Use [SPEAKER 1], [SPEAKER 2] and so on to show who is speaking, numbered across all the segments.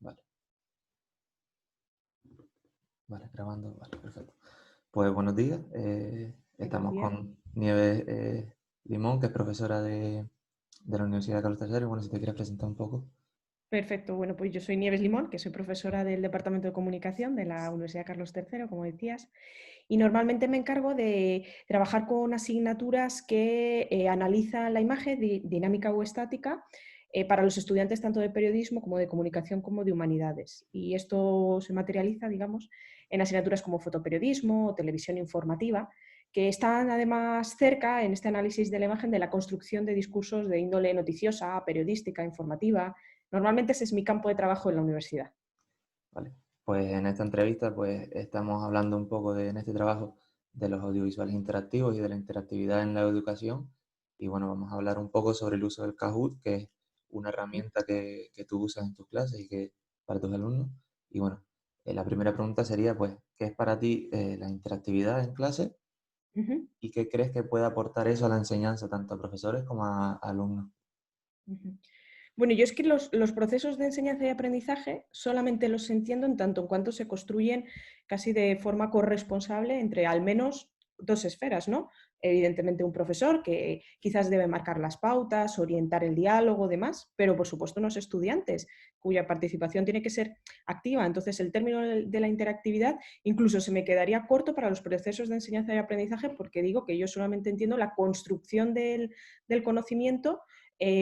[SPEAKER 1] Vale, vale, grabando, vale, perfecto. Pues buenos días,
[SPEAKER 2] Buenos
[SPEAKER 1] estamos
[SPEAKER 2] días.
[SPEAKER 1] con Nieves Limón, que es profesora de la Universidad de Carlos III. Bueno, si te quieres presentar un poco.
[SPEAKER 2] Perfecto. Bueno, pues yo soy Nieves Limón, que soy profesora del Departamento de Comunicación de la Universidad Carlos III, como decías, y normalmente me encargo de trabajar con asignaturas que analizan la imagen dinámica o estática para los estudiantes tanto de periodismo como de comunicación como de humanidades. Y esto se materializa, digamos, en asignaturas como fotoperiodismo o televisión informativa, que están además cerca en este análisis de la imagen de la construcción de discursos de índole noticiosa, periodística, informativa. Normalmente ese es mi campo de trabajo en la universidad.
[SPEAKER 1] Vale. Pues en esta entrevista pues estamos hablando un poco en este trabajo de los audiovisuales interactivos y de la interactividad en la educación. Y bueno, vamos a hablar un poco sobre el uso del Kahoot, que es una herramienta que tú usas en tus clases y que para tus alumnos. Y bueno, la primera pregunta sería pues, ¿qué es para ti la interactividad en clase
[SPEAKER 2] Ujú,
[SPEAKER 1] y qué crees que puede aportar eso a la enseñanza, tanto a profesores como a alumnos?
[SPEAKER 2] ujú. Bueno, yo es que los procesos de enseñanza y aprendizaje solamente los entiendo en tanto en cuanto se construyen casi de forma corresponsable entre al menos dos esferas, ¿no? Evidentemente un profesor que quizás debe marcar las pautas, orientar el diálogo, demás, pero por supuesto unos estudiantes cuya participación tiene que ser activa. Entonces el término de la interactividad incluso se me quedaría corto para los procesos de enseñanza y aprendizaje porque digo que yo solamente entiendo la construcción del conocimiento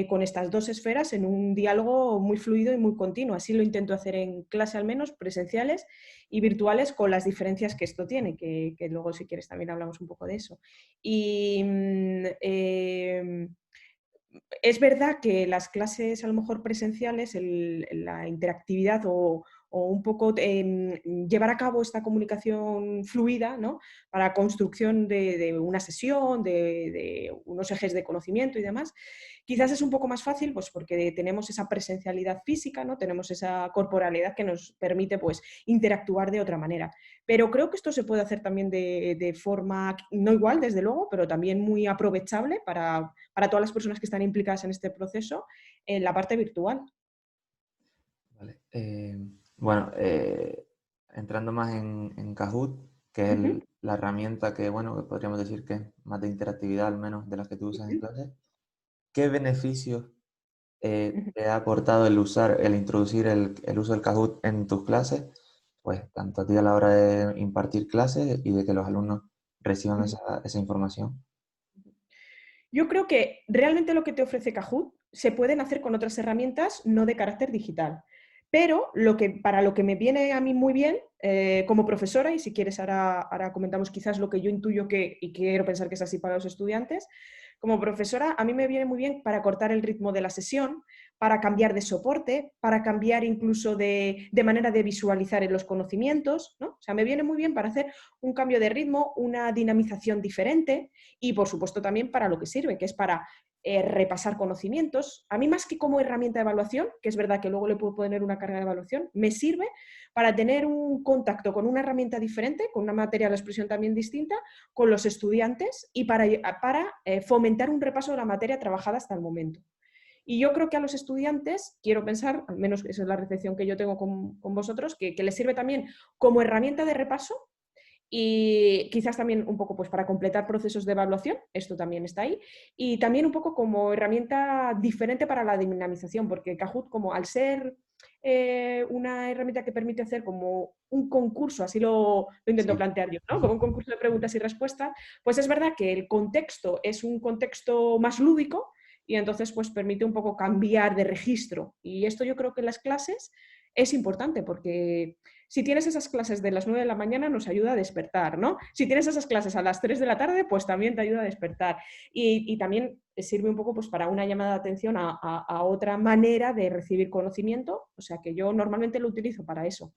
[SPEAKER 2] con estas dos esferas en un diálogo muy fluido y muy continuo. Así lo intento hacer en clase al menos, presenciales y virtuales, con las diferencias que esto tiene, que luego si quieres también hablamos un poco de eso. Y es verdad que las clases a lo mejor presenciales, la interactividad o un poco llevar a cabo esta comunicación fluida, ¿no? Para construcción de una sesión, de unos ejes de conocimiento y demás, quizás es un poco más fácil pues porque tenemos esa presencialidad física, ¿no? Tenemos esa corporalidad que nos permite pues, interactuar de otra manera. Pero creo que esto se puede hacer también de forma, no igual, desde luego, pero también muy aprovechable para todas las personas que están implicadas en este proceso en la parte virtual.
[SPEAKER 1] Vale. Bueno, entrando más en Kahoot, que es
[SPEAKER 2] Uh -huh,
[SPEAKER 1] la herramienta que, bueno, que podríamos decir que es más de interactividad al menos de las que tú
[SPEAKER 2] uh
[SPEAKER 1] usas en
[SPEAKER 2] -huh,
[SPEAKER 1] clase, ¿qué beneficios
[SPEAKER 2] uh -huh.
[SPEAKER 1] te ha aportado el introducir el uso del Kahoot en tus clases? Pues tanto a ti a la hora de impartir clases y de que los alumnos reciban esa información.
[SPEAKER 2] Yo creo que realmente lo que te ofrece Kahoot se pueden hacer con otras herramientas no de carácter digital. Pero para lo que me viene a mí muy bien como profesora, y si quieres ahora comentamos quizás lo que yo intuyo y quiero pensar que es así para los estudiantes, como profesora a mí me viene muy bien para cortar el ritmo de la sesión, para cambiar de soporte, para cambiar incluso de manera de visualizar en los conocimientos, ¿no? O sea, me viene muy bien para hacer un cambio de ritmo, una dinamización diferente y, por supuesto, también para lo que sirve, que es para repasar conocimientos. A mí, más que como herramienta de evaluación, que es verdad que luego le puedo poner una carga de evaluación, me sirve para tener un contacto con una herramienta diferente, con una materia de expresión también distinta, con los estudiantes y para fomentar un repaso de la materia trabajada hasta el momento. Y yo creo que a los estudiantes, quiero pensar, al menos esa es la recepción que yo tengo con vosotros, que les sirve también como herramienta de repaso y quizás también un poco pues para completar procesos de evaluación, esto también está ahí, y también un poco como herramienta diferente para la dinamización, porque Kahoot, como al ser una herramienta que permite hacer como un concurso, así lo intento
[SPEAKER 1] Sí.
[SPEAKER 2] plantear yo, ¿no? Como un concurso de preguntas y respuestas, pues es verdad que el contexto es un contexto más lúdico y entonces pues permite un poco cambiar de registro. Y esto yo creo que en las clases es importante porque si tienes esas clases de las 9 de la mañana nos ayuda a despertar, ¿no? Si tienes esas clases a las 3 de la tarde, pues también te ayuda a despertar. Y también sirve un poco pues, para una llamada de atención a otra manera de recibir conocimiento, o sea que yo normalmente lo utilizo para eso.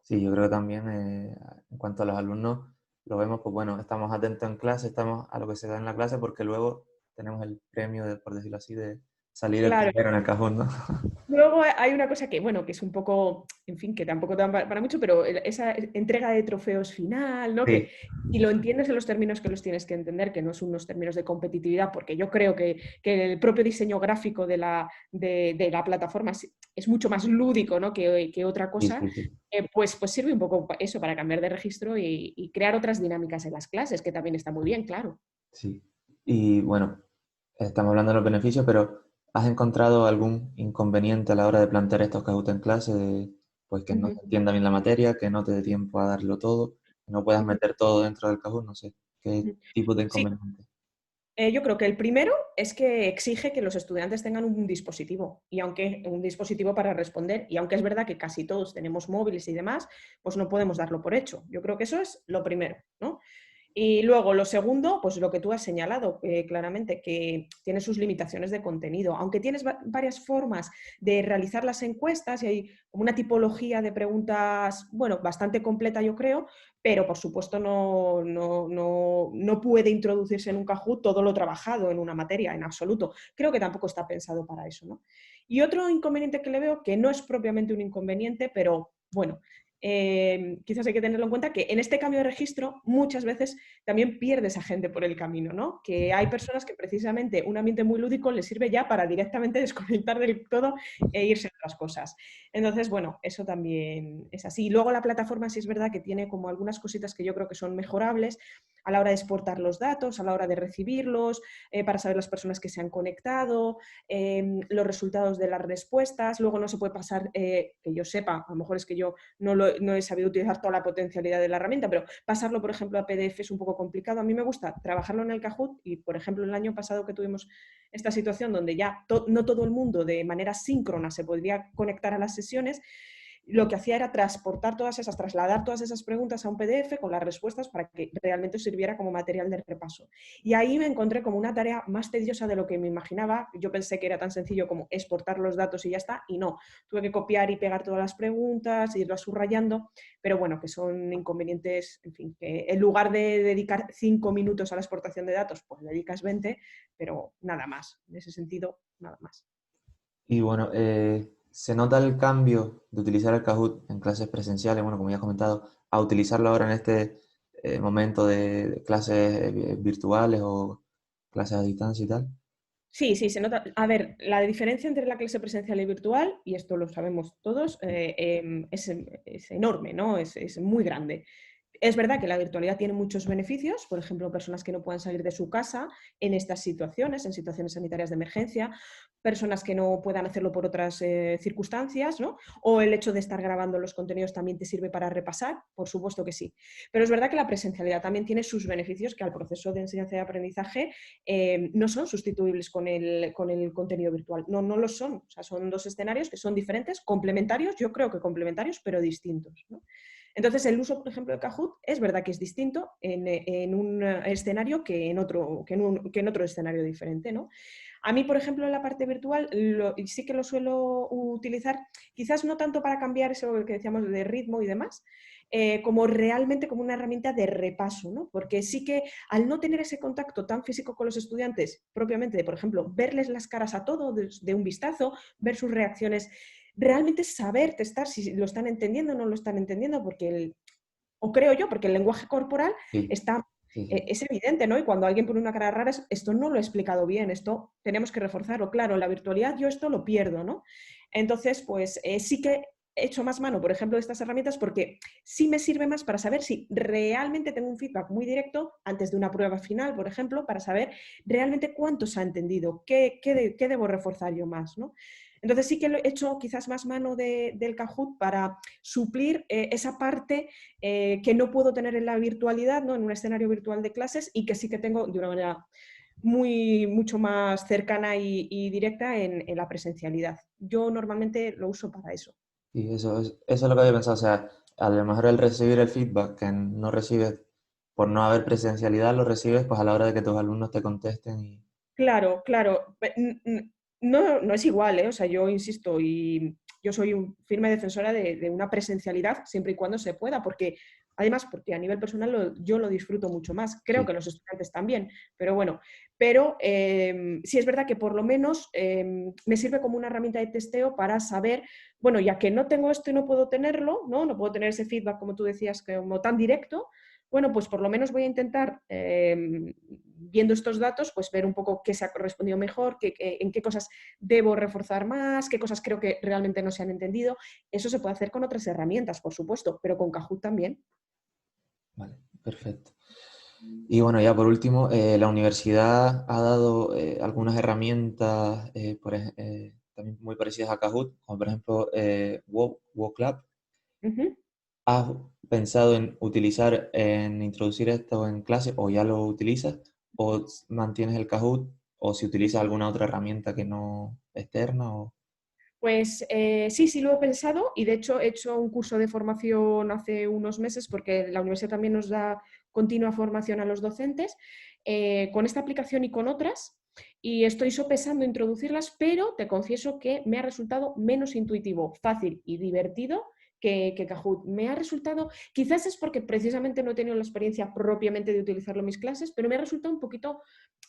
[SPEAKER 1] Sí, yo creo que también en cuanto a los alumnos, lo vemos, pues bueno, estamos atentos en clase, estamos a lo que se da en la clase porque luego tenemos el premio, por decirlo así, salir el
[SPEAKER 2] Claro.
[SPEAKER 1] primero en el Kahoot, ¿no?
[SPEAKER 2] Luego hay una cosa que, bueno, que es un poco, en fin, que tampoco da para mucho, pero esa entrega de trofeos final, ¿no? Que
[SPEAKER 1] Sí,
[SPEAKER 2] si lo entiendes en los términos que los tienes que entender, que no son unos términos de competitividad, porque yo creo que el propio diseño gráfico de la plataforma es mucho más lúdico, ¿no? que otra
[SPEAKER 1] sí,
[SPEAKER 2] cosa,
[SPEAKER 1] sí, sí.
[SPEAKER 2] pues sirve un poco eso para cambiar de registro y crear otras dinámicas en las clases, que también está muy bien, claro.
[SPEAKER 1] Sí. Y bueno, estamos hablando de los beneficios, pero ¿has encontrado algún inconveniente a la hora de plantear estos Kahoot en clase? Pues que no
[SPEAKER 2] Ujú,
[SPEAKER 1] se entienda bien la materia, que no te dé tiempo a darlo todo, que no puedas
[SPEAKER 2] ujú,
[SPEAKER 1] meter todo dentro del Kahoot, no sé. ¿Qué
[SPEAKER 2] ujú.
[SPEAKER 1] tipo de
[SPEAKER 2] Sí,
[SPEAKER 1] inconveniente?
[SPEAKER 2] yo creo que el primero es que exige que los estudiantes tengan un dispositivo, y aunque un dispositivo para responder, y aunque es verdad que casi todos tenemos móviles y demás, pues no podemos darlo por hecho. Yo creo que eso es lo primero, ¿no? Y luego, lo segundo, pues lo que tú has señalado claramente, que tiene sus limitaciones de contenido. Aunque tienes varias formas de realizar las encuestas y hay como una tipología de preguntas, bueno, bastante completa yo creo, pero por supuesto no puede introducirse en un Kahoot todo lo trabajado en una materia, en absoluto. Creo que tampoco está pensado para eso, ¿no? Y otro inconveniente que le veo, que no es propiamente un inconveniente, pero bueno, quizás hay que tenerlo en cuenta que en este cambio de registro muchas veces también pierdes a gente por el camino, ¿no? Que hay personas que precisamente un ambiente muy lúdico les sirve ya para directamente desconectar del todo e irse a otras cosas. Entonces, bueno, eso también es así. Y luego la plataforma sí es verdad que tiene como algunas cositas que yo creo que son mejorables a la hora de exportar los datos, a la hora de recibirlos, para saber las personas que se han conectado, los resultados de las respuestas. Luego no se puede pasar, que yo sepa, a lo mejor es que yo no he sabido utilizar toda la potencialidad de la herramienta, pero pasarlo, por ejemplo, a PDF es un poco complicado. A mí me gusta trabajarlo en el Kahoot y, por ejemplo, el año pasado que tuvimos esta situación donde ya no todo el mundo de manera síncrona se podría conectar a las sesiones, lo que hacía era trasladar todas esas preguntas a un PDF con las respuestas para que realmente sirviera como material de repaso. Y ahí me encontré como una tarea más tediosa de lo que me imaginaba. Yo pensé que era tan sencillo como exportar los datos y ya está, y no. Tuve que copiar y pegar todas las preguntas, irlas subrayando, pero bueno, que son inconvenientes, en fin, que en lugar de dedicar 5 minutos a la exportación de datos, pues dedicas 20, pero nada más. En ese sentido, nada más.
[SPEAKER 1] Y bueno, se nota el cambio de utilizar el Kahoot en clases presenciales, bueno, como ya has comentado, a utilizarlo ahora en este momento de clases virtuales o clases a distancia y tal.
[SPEAKER 2] Sí, sí, se nota. A ver, la diferencia entre la clase presencial y virtual, y esto lo sabemos todos, es enorme, ¿no? Es muy grande. Es verdad que la virtualidad tiene muchos beneficios, por ejemplo, personas que no puedan salir de su casa en estas situaciones, en situaciones sanitarias de emergencia, personas que no puedan hacerlo por otras circunstancias, ¿no? O el hecho de estar grabando los contenidos también te sirve para repasar, por supuesto que sí. Pero es verdad que la presencialidad también tiene sus beneficios que al proceso de enseñanza y aprendizaje no son sustituibles con el contenido virtual. No, no lo son. O sea, son dos escenarios que son diferentes, complementarios, yo creo que complementarios, pero distintos, ¿no? Entonces, el uso, por ejemplo, de Kahoot es verdad que es distinto en un escenario que en otro escenario diferente, ¿no? A mí, por ejemplo, en la parte virtual sí que lo suelo utilizar, quizás no tanto para cambiar eso que decíamos de ritmo y demás, como realmente como una herramienta de repaso, ¿no? Porque sí que al no tener ese contacto tan físico con los estudiantes, propiamente de, por ejemplo, verles las caras a todo de un vistazo, ver sus reacciones, realmente saber testar si lo están entendiendo o no lo están entendiendo, o creo yo, porque el lenguaje corporal
[SPEAKER 1] Sí,
[SPEAKER 2] está,
[SPEAKER 1] sí, sí.
[SPEAKER 2] es evidente, ¿no? Y cuando alguien pone una cara rara, esto no lo he explicado bien, esto tenemos que reforzarlo. Claro, en la virtualidad yo esto lo pierdo, ¿no? Entonces, pues sí que he hecho más mano, por ejemplo, de estas herramientas porque sí me sirve más para saber si realmente tengo un feedback muy directo antes de una prueba final, por ejemplo, para saber realmente cuánto se ha entendido, qué debo reforzar yo más, ¿no? Entonces sí que he hecho quizás más mano del Kahoot para suplir esa parte que no puedo tener en la virtualidad, ¿no? En un escenario virtual de clases y que sí que tengo de una manera mucho más cercana y directa en la presencialidad. Yo normalmente lo uso para eso.
[SPEAKER 1] Y eso es lo que había pensado. O sea, a lo mejor el recibir el feedback que no recibes por no haber presencialidad, lo recibes pues a la hora de que tus alumnos te contesten y
[SPEAKER 2] Claro, claro. No, no es igual, ¿eh? O sea, yo insisto y yo soy firme defensora de una presencialidad siempre y cuando se pueda, porque además porque a nivel personal yo lo disfruto mucho más, creo
[SPEAKER 1] Sí,
[SPEAKER 2] que los estudiantes también, pero bueno, pero sí es verdad que por lo menos me sirve como una herramienta de testeo para saber, bueno, ya que no tengo esto y no puedo tenerlo, no puedo tener ese feedback, como tú decías, como tan directo, bueno, pues por lo menos voy a intentar, viendo estos datos, pues ver un poco qué se ha correspondido mejor, en qué cosas debo reforzar más, qué cosas creo que realmente no se han entendido. Eso se puede hacer con otras herramientas, por supuesto, pero con Kahoot también.
[SPEAKER 1] vale, perfecto. Y bueno, ya por último, la universidad ha dado algunas herramientas también muy parecidas a Kahoot, como por ejemplo WoClap.
[SPEAKER 2] Ujú.
[SPEAKER 1] ¿Has pensado en introducir esto en clase o ya lo utilizas? ¿O mantienes el Kahoot? ¿O si utilizas alguna otra herramienta que no externa? O...
[SPEAKER 2] Pues sí, sí lo he pensado y de hecho he hecho un curso de formación hace unos meses porque la universidad también nos da continua formación a los docentes con esta aplicación y con otras y estoy sopesando introducirlas, pero te confieso que me ha resultado menos intuitivo, fácil y divertido que Kahoot. Me ha resultado, quizás es porque precisamente no he tenido la experiencia propiamente de utilizarlo en mis clases, pero me ha resultado un poquito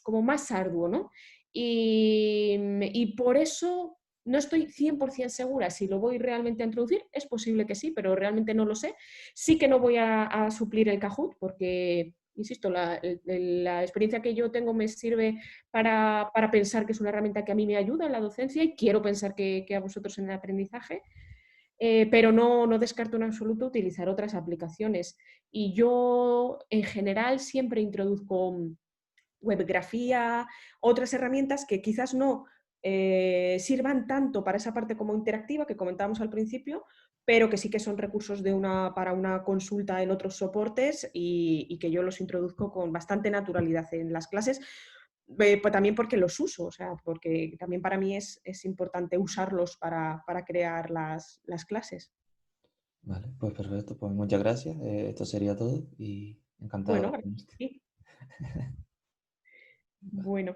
[SPEAKER 2] como más arduo, ¿no? Y por eso no estoy 100% segura si lo voy realmente a introducir, es posible que sí, pero realmente no lo sé. Sí que no voy a suplir el Kahoot porque, insisto, la experiencia que yo tengo me sirve para pensar que es una herramienta que a mí me ayuda en la docencia y quiero pensar que a vosotros en el aprendizaje, pero no descarto en absoluto utilizar otras aplicaciones. Y yo, en general, siempre introduzco webgrafía, otras herramientas que quizás no sirvan tanto para esa parte como interactiva que comentábamos al principio, pero que sí que son recursos para una consulta en otros soportes y que yo los introduzco con bastante naturalidad en las clases, pues también porque los uso, o sea, porque también para mí es importante usarlos para crear las clases.
[SPEAKER 1] Vale, pues perfecto, pues muchas gracias. Esto sería todo y encantado
[SPEAKER 2] Bueno,
[SPEAKER 1] de
[SPEAKER 2] gracias.
[SPEAKER 1] conocerte.
[SPEAKER 2] Sí. Bueno.